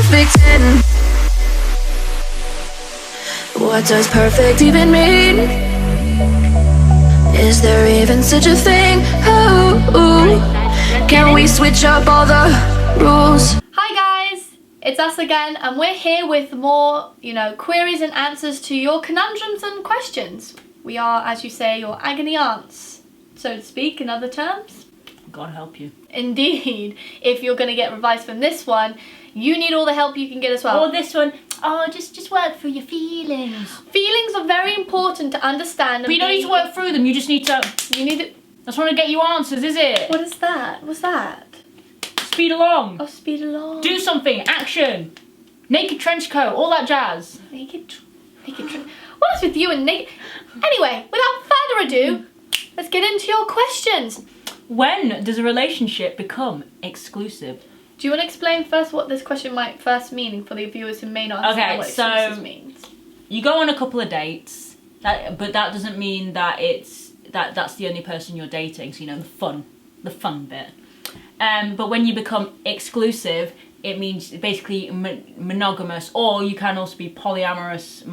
perfect 10. What does perfect even mean? Is there even such a thing? Oh, can we switch up all the rules? Hi guys, it's us again, and we're here with more, queries and answers to your conundrums and questions. We are, as you say, your agony aunts, so to speak, in other terms. God help you. Indeed. If you're going to get advice from this one, you need all the help you can get as well. Or this one, just work through your feelings. Feelings are very important to understand. But you don't need to work through them, you just need to... That's not going to get you answers, is it? What is that? What's that? Speed along. Oh, speed along. Do something. Action. Naked trench coat. All that jazz. Naked What is with you and naked? Anyway, without further ado, let's get into your questions. When does a relationship become exclusive? Do you want to explain first what this question might first mean for the viewers who may not understand what exclusive means? You go on a couple of dates, but that doesn't mean that that's the only person you're dating. So the fun bit. But when you become exclusive, it means basically monogamous, or you can also be polyamorous,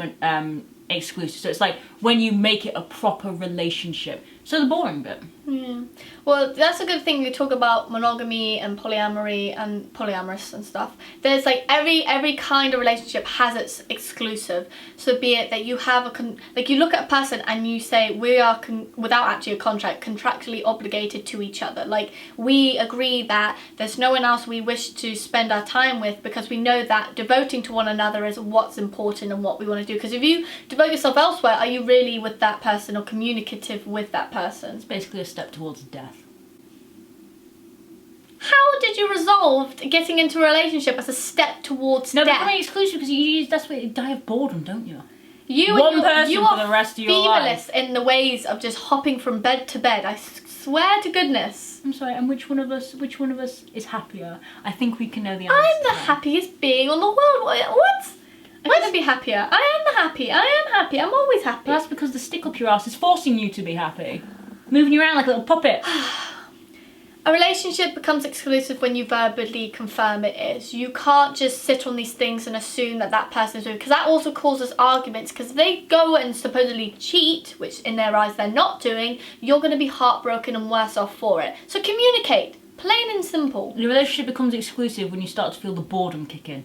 exclusive. So it's like when you make it a proper relationship. So the boring bit. Yeah. Well, that's a good thing. You talk about monogamy and polyamory and polyamorous and stuff. There's like every kind of relationship has its exclusive. So be it that you have you look at a person and you say we are without actually a contract, contractually obligated to each other. Like we agree that there's no one else we wish to spend our time with because we know that devoting to one another is what's important and what we want to do. Because if you devote yourself elsewhere, are you really with that person or communicative with that person? It's basically a step towards death. How did you resolve getting into a relationship as a step towards death? No, becoming exclusive because that's where you die of boredom, don't you? One person for the rest of your life. In the ways of just hopping from bed to bed. I swear to goodness. I'm sorry. And which one of us is happier? I think we can know the answer. I'm the happiest being on the world. What? I'm gonna be happier. I am happy. I'm always happy. But that's because the stick up your ass is forcing you to be happy. Moving you around like a little puppet. A relationship becomes exclusive when you verbally confirm it is. You can't just sit on these things and assume that person is doing, because that also causes arguments, because if they go and supposedly cheat, which in their eyes they're not doing, you're going to be heartbroken and worse off for it. So communicate, plain and simple. Your relationship becomes exclusive when you start to feel the boredom kick in.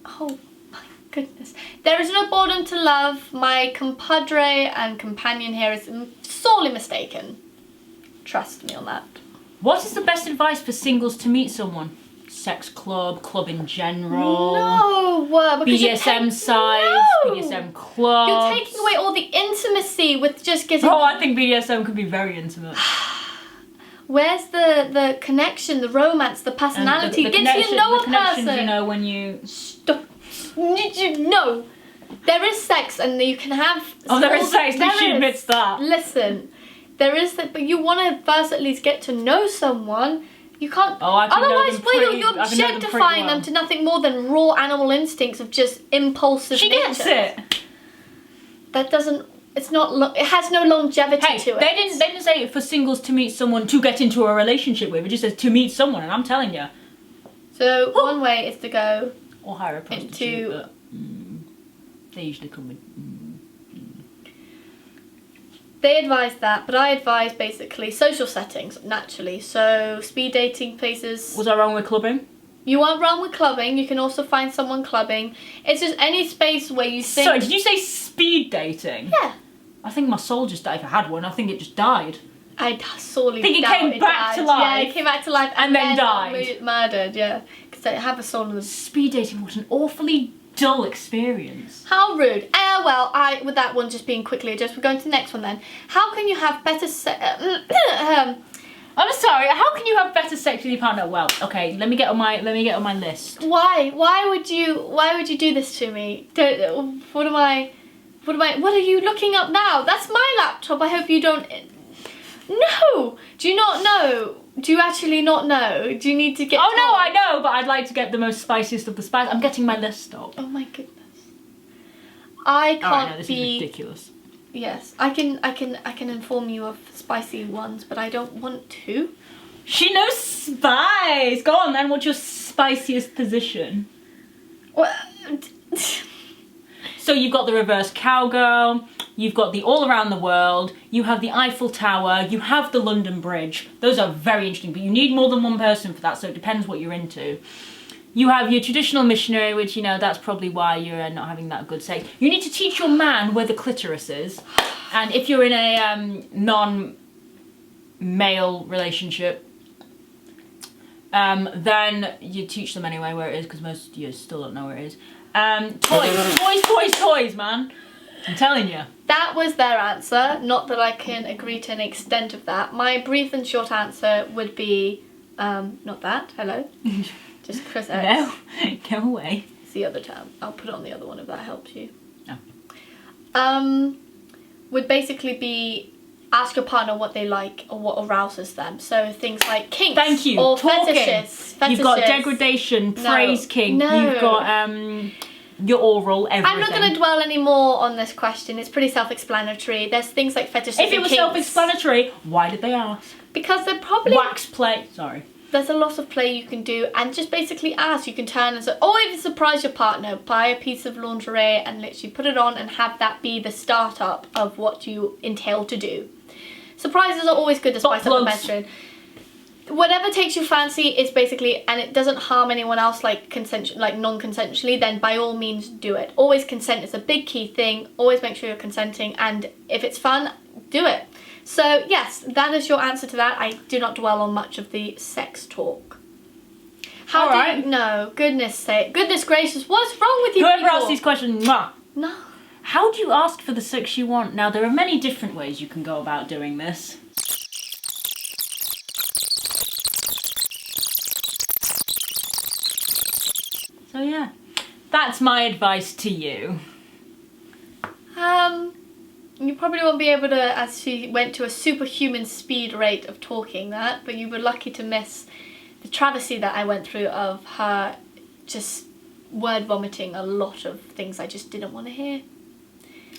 Oh my goodness. There is no boredom to love. My compadre and companion here is sorely mistaken. Trust me on that. What is the best advice for singles to meet someone? Sex club in general? No! BDSM sites, BDSM clubs. You're taking away all the intimacy with just getting... Oh, I think BDSM could be very intimate. Where's the connection, the romance, the personality? Get to know a person. When you... Stop. No. There is sex and you can have... Oh, there is sex. She admits that. Listen. There is that, but you want to first at least get to know someone. You can't. Oh, I can otherwise, you're objectifying them to nothing more than raw animal instincts of just impulsive nature. She gets it. That doesn't. It's not. It has no longevity to it. They didn't say for singles to meet someone to get into a relationship with. It just says to meet someone, and I'm telling you. So one way is to go. Or hire a prostitute. But, they usually come with. They advise that, but I advise basically social settings, naturally. So speed dating places. Was I wrong with clubbing? You aren't wrong with clubbing. You can also find someone clubbing. It's just any space where you think... Sorry, did you say speed dating? Yeah. I think my soul just died. If I had one, I think it just died. I sorely think it came back to life. Yeah, it came back to life and then died. Murdered, yeah. Because I have a soul in the... Speed dating was an awfully dull experience. How rude. Well, with that one just being quickly addressed, we're going to the next one then. How can you have better I'm sorry. How can you have better sex with your partner? Well, okay. Let me get on my list. Why? Why would you do this to me? What are you looking up now? That's my laptop. I hope you don't. No. Do you not know? Do you actually not know? Do you need to get... Oh, no, I know, but I'd like to get the most spiciest of the spice. I'm getting my list up. Oh, my goodness. I can't no, this is ridiculous. Yes, I can inform you of spicy ones, but I don't want to. She knows spice! Go on then, what's your spiciest position? What? So you've got the reverse cowgirl, you've got the all around the world, you have the Eiffel Tower, you have the London Bridge. Those are very interesting, but you need more than one person for that, so it depends what you're into. You have your traditional missionary, which, you know, that's probably why you're not having that good sex. You need to teach your man where the clitoris is. And if you're in a non-male relationship, then you teach them anyway where it is, because most of you still don't know where it is. Toys, man. I'm telling you. That was their answer. Not that I can agree to an extent of that. My brief and short answer would be, not that. Hello. Just Chris X. No, go away. It's the other term. I'll put it on the other one if that helps you. No. Would basically be ask your partner what they like or what arouses them. So things like kinks. Thank you. Or Talking. fetishes. You've got degradation, praise kink. No. You've got your oral, everything. I'm not going to dwell any more on this question. It's pretty self-explanatory. There's things like fetishes and If it was kinks. self-explanatory, why did they ask? Because they're probably... Wax play. Sorry. There's a lot of play you can do, and just basically ask. You can turn and say, or even surprise your partner, buy a piece of lingerie and literally put it on and have that be the startup of what you entail to do. Surprises are always good to spice up the bedroom. Whatever takes you fancy is basically, and it doesn't harm anyone else like non-consensually, then by all means do it. Always consent is a big key thing. Always make sure you're consenting, and if it's fun, do it. So yes, that is your answer to that. I do not dwell on much of the sex talk. How do you know? Goodness gracious, what's wrong with you Whoever people? asked these questions, mwah. No. How do you ask for the sex you want? Now, there are many different ways you can go about doing this. So yeah, that's my advice to you. You probably won't be able to, as she went to a superhuman speed rate of talking that, but you were lucky to miss the travesty that I went through of her just word vomiting a lot of things I just didn't want to hear.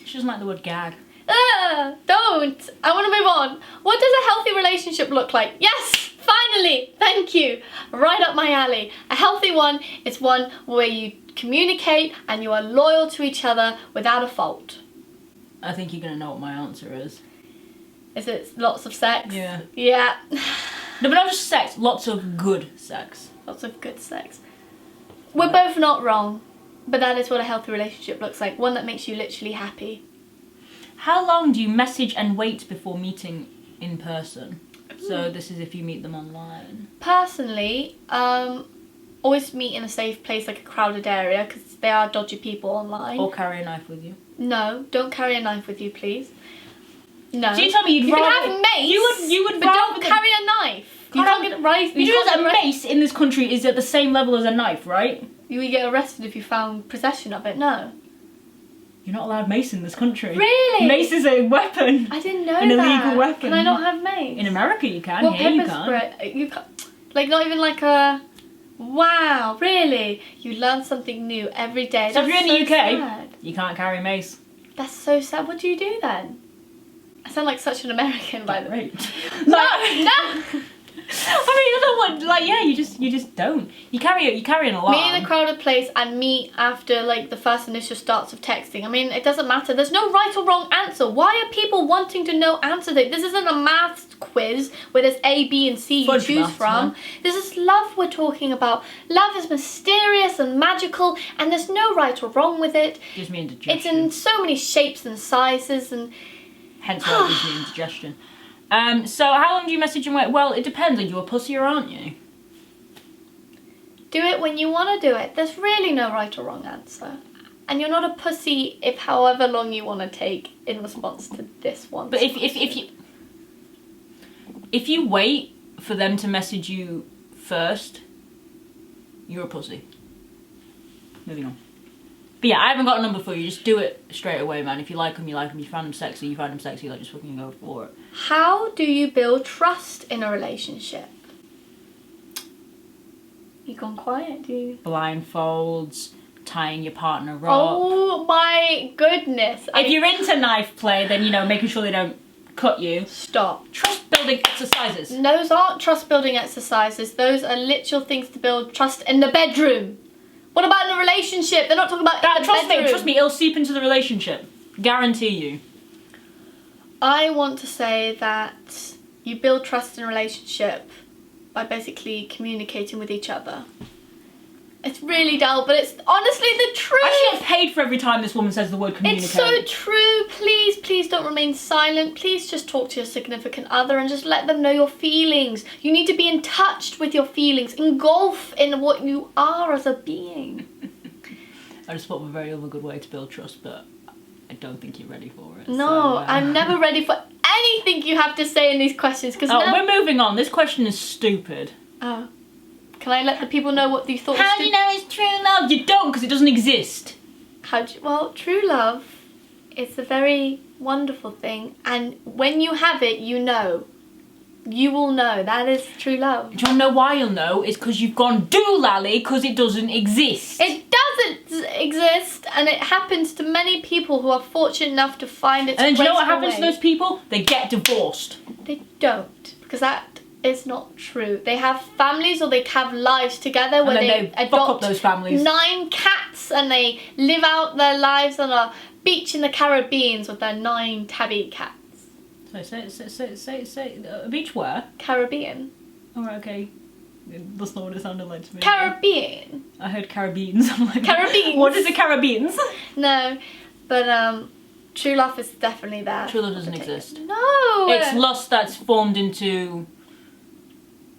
She doesn't like the word gag. Don't! I want to move on. What does a healthy relationship look like? Yes! Finally! Thank you! Right up my alley. A healthy one is one where you communicate and you are loyal to each other without a fault. I think you're going to know what my answer is. Is it lots of sex? Yeah. Yeah. No, but not just sex, lots of good sex. Lots of good sex. We're both not wrong, but that is what a healthy relationship looks like. One that makes you literally happy. How long do you message and wait before meeting in person? So this is if you meet them online. Personally, always meet in a safe place like a crowded area because they are dodgy people online. Or carry a knife with you. No, don't carry a knife with you, please. No. So you tell me you'd you rather... can have mace, You would but rather don't carry a knife. You can't get arrested. You know that a mace in this country is at the same level as a knife, right? You would get arrested if you found possession of it. No. You're not allowed mace in this country. Really? Mace is a weapon. I didn't know An that. illegal weapon. Can I not have mace? In America you can, Well, here you pepper can't. spray. You can't. Like not even like a. Wow, really? You learn something new every day. So if you're in the UK, sad. you can't carry mace. That's so sad. What do you do then? I sound like such an American by the way. Right. No, no! I don't want, like, yeah, you just don't. You carry an alarm. Me in a crowded place and me after like the first initial starts of texting. I mean, it doesn't matter. There's no right or wrong answer. Why are people wanting to know answer? This isn't a maths quiz where there's A, B, and C you Fudge choose maths, from. man. This is love we're talking about. Love is mysterious and magical, and there's no right or wrong with it. Gives me indigestion. It's in so many shapes and sizes, and hence why it gives me indigestion. So how long do you message and wait? Well, it depends. Are you a pussy or aren't you? do it when you want to do it. There's really no right or wrong answer. And you're not a pussy if however long you want to take in response to this one. But if you wait for them to message you first, you're a pussy. Moving on. But yeah, I haven't got a number for you. Just do it straight away, man. If you like them, you like them. You find them sexy, like just fucking go for it. How do you build trust in a relationship? You've gone quiet, do you? Blindfolds, tying your partner up. Oh my goodness. If you're into knife play, then, you know, making sure they don't cut you. Stop. Trust building exercises. Those aren't trust building exercises. Those are literal things to build trust in the bedroom. What about in a relationship? They're not talking about in the bedroom. Trust me, it'll seep into the relationship. Guarantee you. I want to say that you build trust in a relationship by basically communicating with each other. It's really dull, but it's honestly the truth. I should get paid for every time this woman says the word communicate. It's so true. Please don't remain silent. Please just talk to your significant other and just let them know your feelings. You need to be in touch with your feelings. Engulf in what you are as a being. I just thought of a very other good way to build trust, but I don't think you're ready for it. No, I'm never ready for anything you have to say in these questions. We're moving on. This question is stupid. Oh. Can I let the people know what you thought? How do you know it's true love? You don't, because it doesn't exist. Well, true love is a very wonderful thing, and when you have it, you know. You will know. That is true love. Do you want to know why you'll know? It's because you've gone doolally because it doesn't exist. It doesn't exist, and it happens to many people who are fortunate enough to find its And do you know what graceful happens way. to those people? They get divorced. They don't, because that is not true. They have families or they have lives together where they fuck adopt up those families. 9 cats and they live out their lives on a beach in the Caribbean with their 9 tabby cats. Say, a beach where? Caribbean. Alright, okay. That's not what it sounded like to me. Caribbean. I heard Caribbeans. I'm like, Caribbeans. What is the Caribbeans? No, but true love is definitely there. True love doesn't exist. No. It's lust that's formed into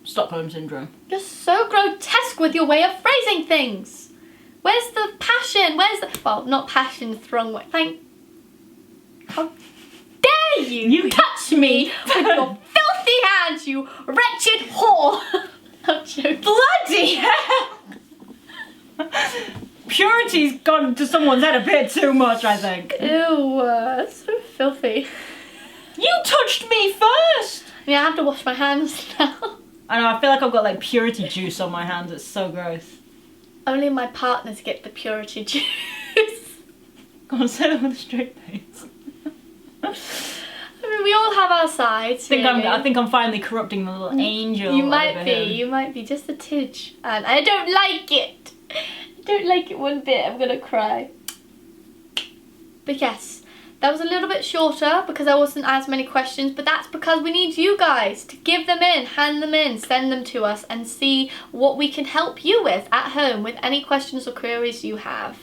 Stockholm Syndrome. You're so grotesque with your way of phrasing things. Where's the passion? Well, not passion, the wrong way. How dare you? You touch me with your filthy hands, you wretched whore. I'm joking. Bloody hell! Purity's gone to someone's head a bit too much, I think. Ew, that's so filthy. You touched me first! Yeah, I have to wash my hands now. I know, I feel like I've got like purity juice on my hands. It's so gross. Only my partners get the purity juice. Go on, say that with a straight face. I mean, we all have our sides. I think I'm finally corrupting the little angel. You might be just a tidge. And I don't like it. I don't like it one bit. I'm gonna cry. But yes, that was a little bit shorter because there wasn't as many questions, but that's because we need you guys to give them in, hand them in, send them to us and see what we can help you with at home with any questions or queries you have.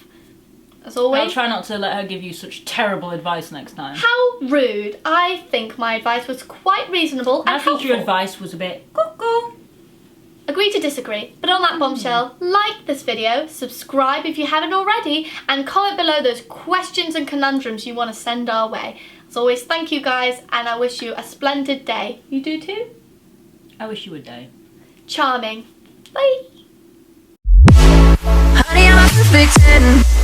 As always, I'll try not to let her give you such terrible advice next time. How rude. I think my advice was quite reasonable and helpful. I think your advice was a bit cuckoo. Agree to disagree. But on that bombshell, like this video, subscribe if you haven't already, and comment below those questions and conundrums you want to send our way. As always, thank you guys, and I wish you a splendid day. You do too? I wish you a day. Charming. Bye. Honey, I'm a perfect 10.